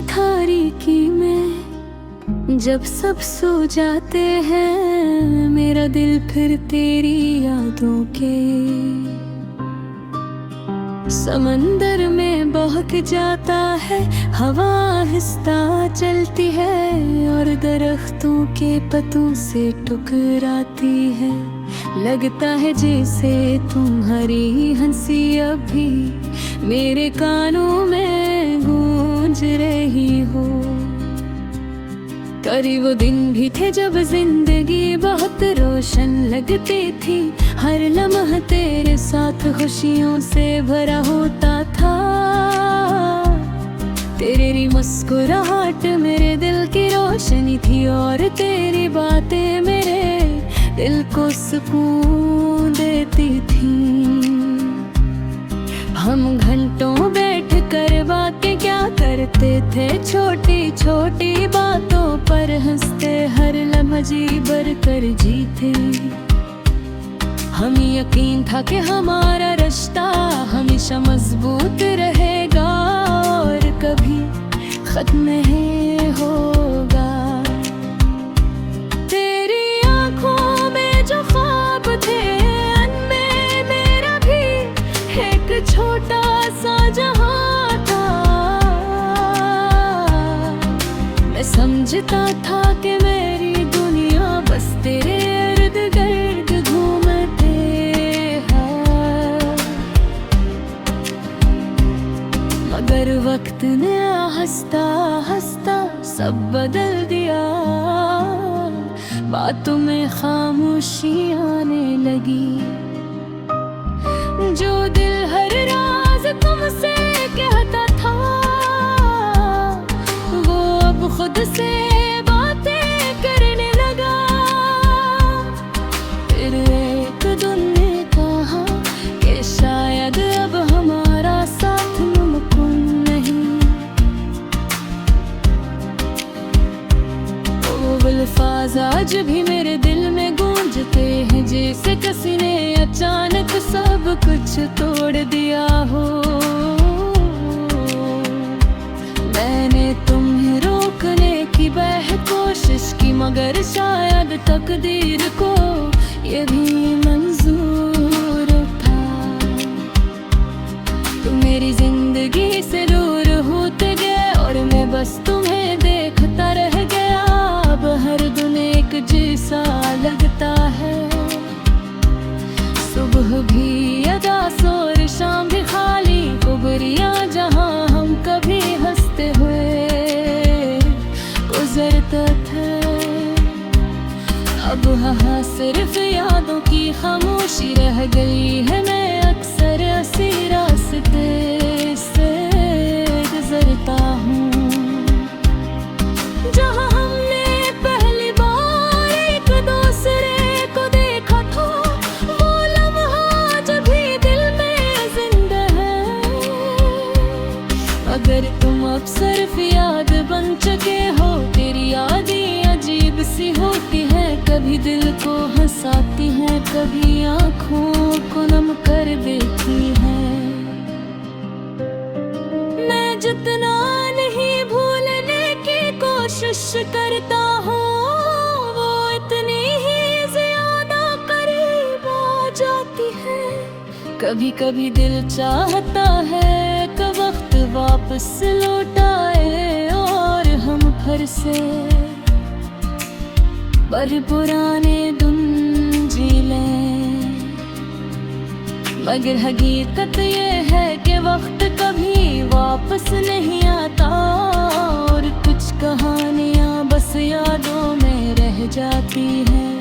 तारीकी में जब सब सो जाते हैं, मेरा दिल फिर तेरी यादों के समंदर में बहक जाता है। हवा आहिस्ता चलती है और दरख्तों के पत्तों से टकराती है। लगता है जैसे तुम्हारी हंसी अभी मेरे कानों में गूंज रही हो। करीब वो दिन भी थे जब जिंदगी बहुत रोशन लगती थी। हर लम्हा तेरे साथ खुशियों से भरा होता था। तेरी मुस्कुराहट मेरे दिल की रोशनी थी और तेरी बातें मेरे दिल को सुकून देती थी। हम घंटों बैठ कर बातें क्या करते थे, छोटी छोटी बातों पर हंसते, हर लम्हा जी भर कर जीते। हमें यकीन था कि हमारा रिश्ता हमेशा मजबूत रहेगा और कभी खत्म नहीं होगा। तेरी आंखों में जो ख्वाब थे, उनमें मेरा भी एक छोटा सा जहां था। मैं समझता था कि मेरी दुनिया बस तेरे इर्द गिर्द घूमते हैं, मगर वक्त ने हंसता हंसता सब बदल दिया। बातों में खामोशी आने लगी। जो दिल हर राज तुमसे कहता था, वो अब खुद से बातें करने लगा। फिर एक दिन ने कहा कि शायद अब हमारा साथ मुमकिन नहीं। वो अल्फाज आज भी मेरे दिल में गूंजते हैं, जैसे किसी ने अचानक सब कुछ तोड़ दिया हो। मैंने तुम्हें रोकने की कोशिश की, मगर शायद तकदीर को ये भी मंजूर था। तुम मेरी जिंदगी से दूर होते गए और मैं बस तुम्हें देखता रह गया। अब हर दिन एक जैसा लगता है, सुबह भी अदास और शाम भी खाली। उबरियां जहां हम कभी हंसते हुए गुजरते थे, अब हाँ सिर्फ यादों की खामोशी रह गई है। मैं अक्सर ऐसी रास्ते से गुजरता हूँ जहाँ हमने पहली बार एक दूसरे को देखा था। वो लम्हा जब भी दिल में जिंदा है, अगर तुम अब सिर्फ याद बन चुके हो। तेरी यादें अजीब सी होती है, कभी दिल को हंसाती हैं, कभी आँखों को नम कर देती हैं। मैं जितना नहीं भूलने की कोशिश करता हूँ, वो इतनी ही ज्यादा करीब आ जाती है। कभी कभी दिल चाहता है कि वक्त वापस लौट आए और हम फिर से पर पुराने दिन जी लें। मगर हकीकत ये है कि वक्त कभी वापस नहीं आता और कुछ कहानियाँ बस यादों में रह जाती हैं।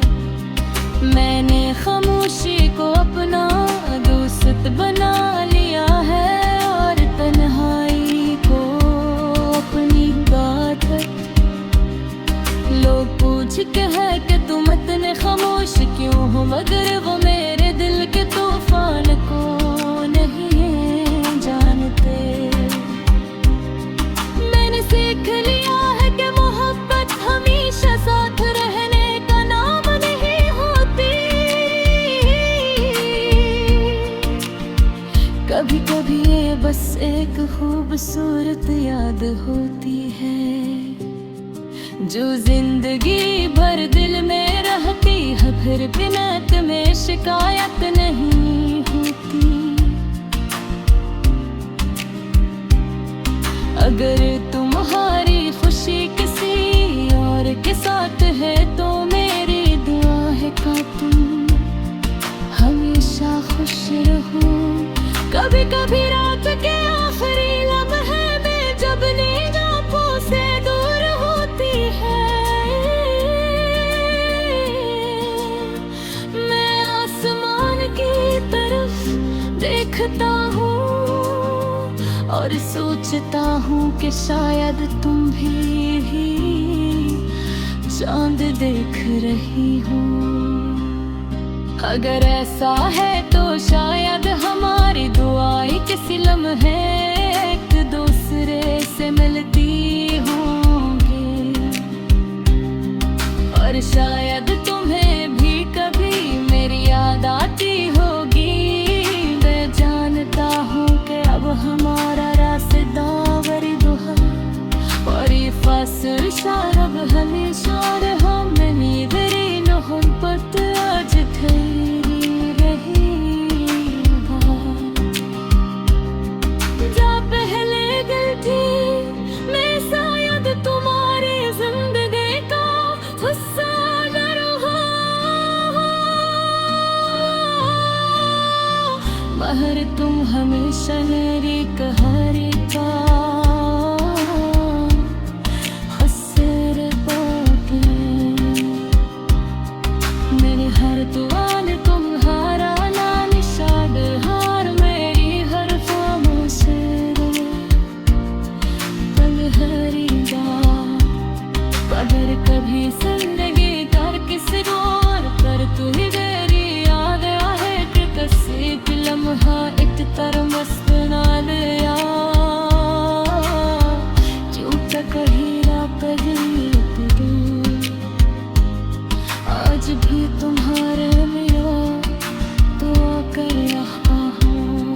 मैंने खामोशी को अपना दोस्त बना लिया है और तन्हाई को अपनी बात। लोग पूछते हैं कि तुम इतने खामोश क्यों हो, मगर वो मेरे दिल के तूफान को नहीं जानते। मैंने सीख लिया है कि मोहब्बत हमेशा साथ रहने का नाम नहीं होती। कभी कभी ये बस एक खूबसूरत याद होती है। जो जिंदगी भर दिल में रहती है, फिर बिनत में शिकायत नहीं होती। अगर तुम्हारी खुशी किसी और के साथ है तो मेरी दुआ है कि तुम हमेशा खुश रहो। कभी कभी रात के आखिरी लम्हे में जब नींद आंखों से दूर होती है, मैं आसमान की तरफ देखता हूँ और सोचता हूँ कि शायद तुम भी चांद देख रही हो। अगर ऐसा है तो शायद हमारी दुआएं किसी लम्हे एक दूसरे से मिलती होंगी, और शायद तुम्हें भी कभी मेरी याद आती होगी। मैं जानता हूँ कि अब हमारा रास्तेदार दुआ और ये फासिल शारब हमेशा रहा। मेरी मोहब्बत आज ठहरी रही बात, जा पहले दिल थी मैं शायद तुम्हारी जिंदगी का हिस्सा न रहा। मगर तुम हमेशा मेरी कहानी का आज भी तुम्हारे लिए तो कर रहा हूँ।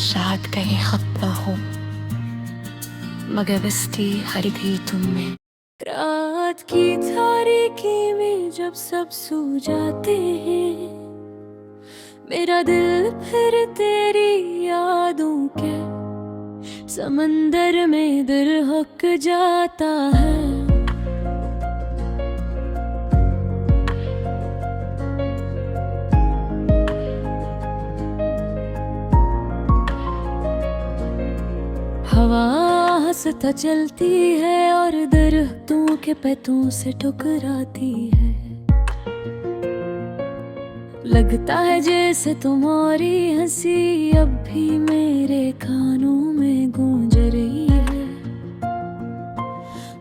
शायद कहीं खत्म हो, मगर बस्ती हर भी तुम में। रात की तारीकी में जब सब सो जाते हैं, मेरा दिल फिर तेरी यादों के समंदर में दरहक जाता है। हवा हंसता चलती है और दरख्तों के पत्तों से टकराती है। लगता है जैसे तुम्हारी हंसी अब भी मेरे कानों में गूंज रही है।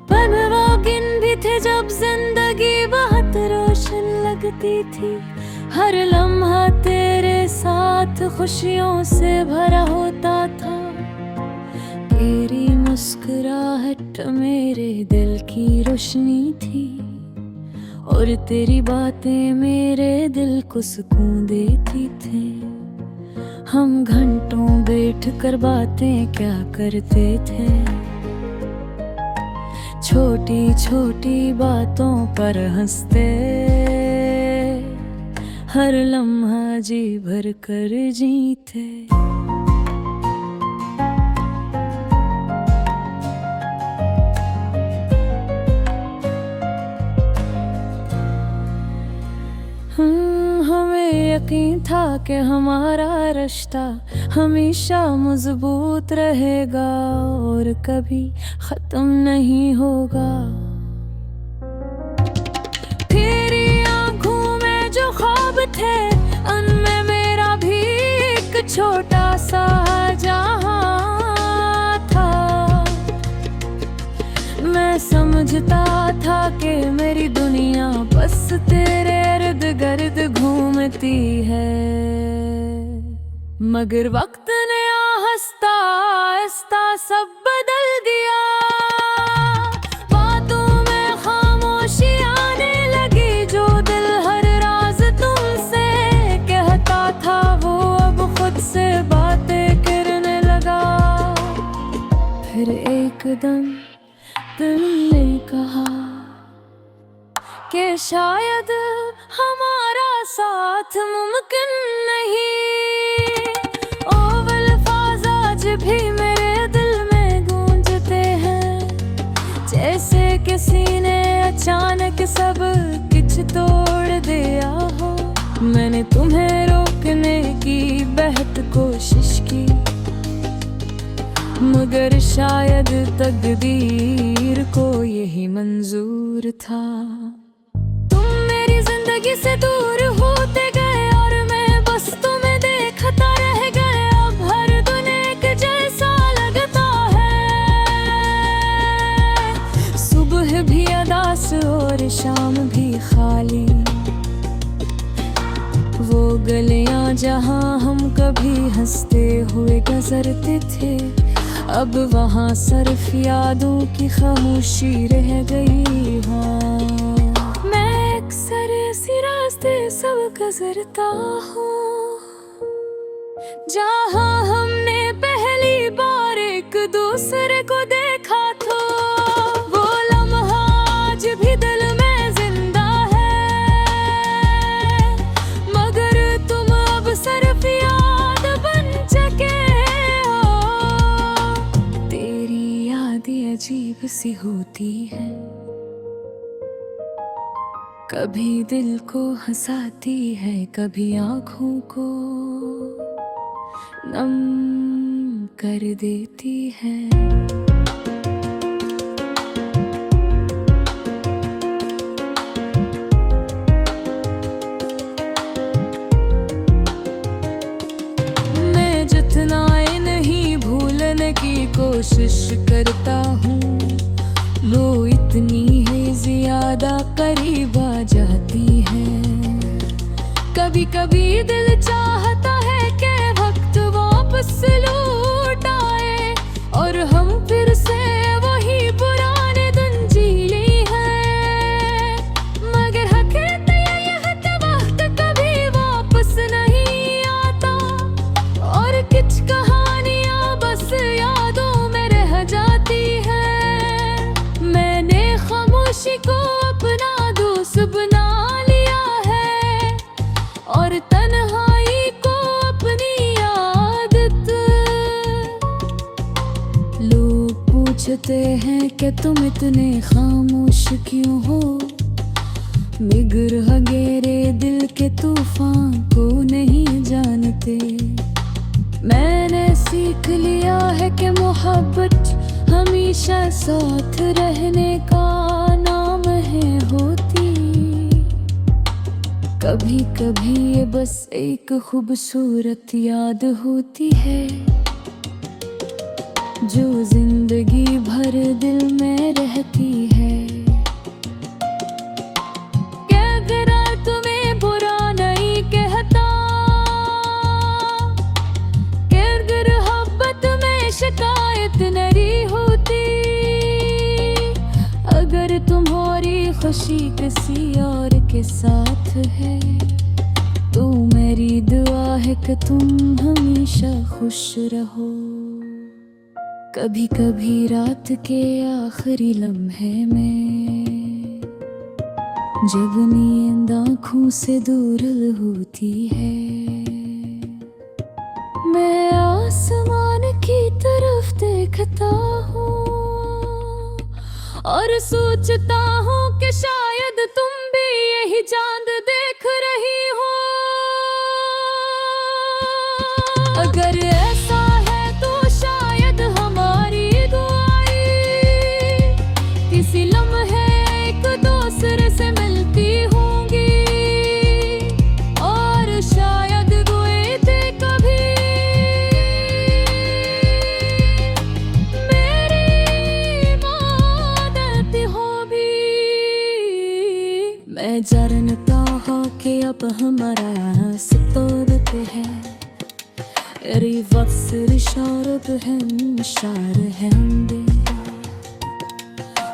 पल वो गिन भी थे जब जिंदगी बहुत रोशन लगती थी, हर लम्हा तेरे साथ खुशियों से भरा होता था। तेरी मुस्कुराहट मेरे दिल की रोशनी थी और तेरी बातें मेरे दिल को सुकून देती थी। हम घंटों बैठकर बातें क्या करते थे, छोटी छोटी बातों पर हंसते, हर लम्हा जी भर कर जीते। हमें यकीन था कि हमारा रिश्ता हमेशा मजबूत रहेगा और कभी खत्म नहीं होगा। तेरी आंखों में जो ख्वाब थे उनमें मेरा भी एक छोटा सा जहां था। मैं समझता था कि मेरी दुनिया बस तेरे इर्द गिर्द घूमती है, मगर वक्त ने आहिस्ता आहिस्ता सब बदल दिया। बातों में खामोशी आने लगी, जो दिल हर राज तुमसे कहता था वो अब खुद से बातें करने लगा। दम दिल ने कहा कि शायद हमारा साथ मुमकिन नहीं। ओ अल्फाज आज भी मेरे दिल में गूंजते हैं, जैसे किसी ने अचानक सब कुछ तोड़ दिया हो। मैंने तुम्हें रोकने की बेहद कोशिश की, मगर शायद तकदीर को यही मंजूर था। तुम मेरी जिंदगी से दूर होते गए और मैं बस तुम्हें देखता रह गया। अब हर दिन एक जैसा लगता है, सुबह भी उदास और शाम भी खाली। वो गलियां जहां हम कभी हंसते हुए गुजरते थे, अब वहाँ सिर्फ यादों की खामोशी रह गई। हाँ, मैं अक्सर ऐसी रास्ते सब गुजरता हूँ जहाँ हमने पहली बार एक दूसरे को देखा था। वो लम्हा आज भी दिल में जिंदा है, मगर तुम अब सिर्फ याद बन चुके हो। तेरी यादें अजीब सी होती है, कभी दिल को हंसाती है, कभी आँखों को नम कर देती है। मैं जितना नहीं भूलने की कोशिश करता हूँ, वो इतनी ही ज्यादा करीब आ जाती है। कभी कभी दिल चाहता है कि वक्त वापस लौट आए और हम फिर से वही पुराने दिन जी ली है, मगर हकीकत ये है कि वक्त कभी वापस नहीं आता और कुछ कहानियां बस यादों में रह जाती है। मैंने खामोशी को अपना दोस्त बना लिया है और तन्हाई को अपनी आदत। लोग पूछते हैं कि तुम इतने खामोश क्यों हो, मगर हगेरे दिल के तूफान को नहीं जानते। मैंने सीख लिया है कि मोहब्बत हमेशा साथ रहने का नाम है होती। कभी कभी ये बस एक खूबसूरत याद होती है, जो जिंदगी भर दिल में रहती है। क्या तुम्हें बुरा नहीं कहता, गिर मोहब्बत में शिकायत नहीं होती। अगर तुम्हारी खुशी किसी और के साथ है, तो मेरी दुआ है कि तुम हमेशा खुश रहो। कभी कभी रात के आखिरी लम्हे में, जब नींद आँखों से दूर होती है, मैं आसमान की तरफ देखता हूँ और सोचता हूँ कि शायद तुम भी यही चांद देख रही हो। अगर ऐसा है तो शायद हमारी दुआएं किसी लम्हे एक दूसरे से मिलती होंगी, और शायद दुए थे कभी मेरी मदद हो भी। मैं जानता हूँ कि अब हमारा सतोबत है, रिवर्स इशारत है, इशार है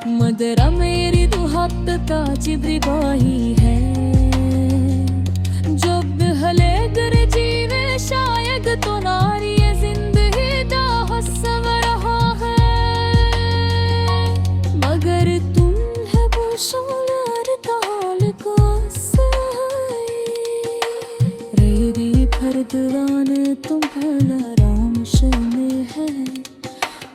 मदरा मेरी दो हाथ का चिब्रिबाही है। जब हले गर जीवे शायद तो नारी जिंदगी दा हसव रहा है। जितवान तुम्हाला रामशने है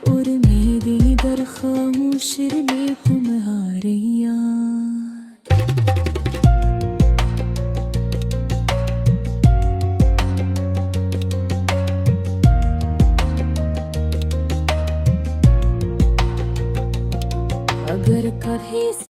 और मेरी दर खामोशिरले तुम्हारी याद अगर कभी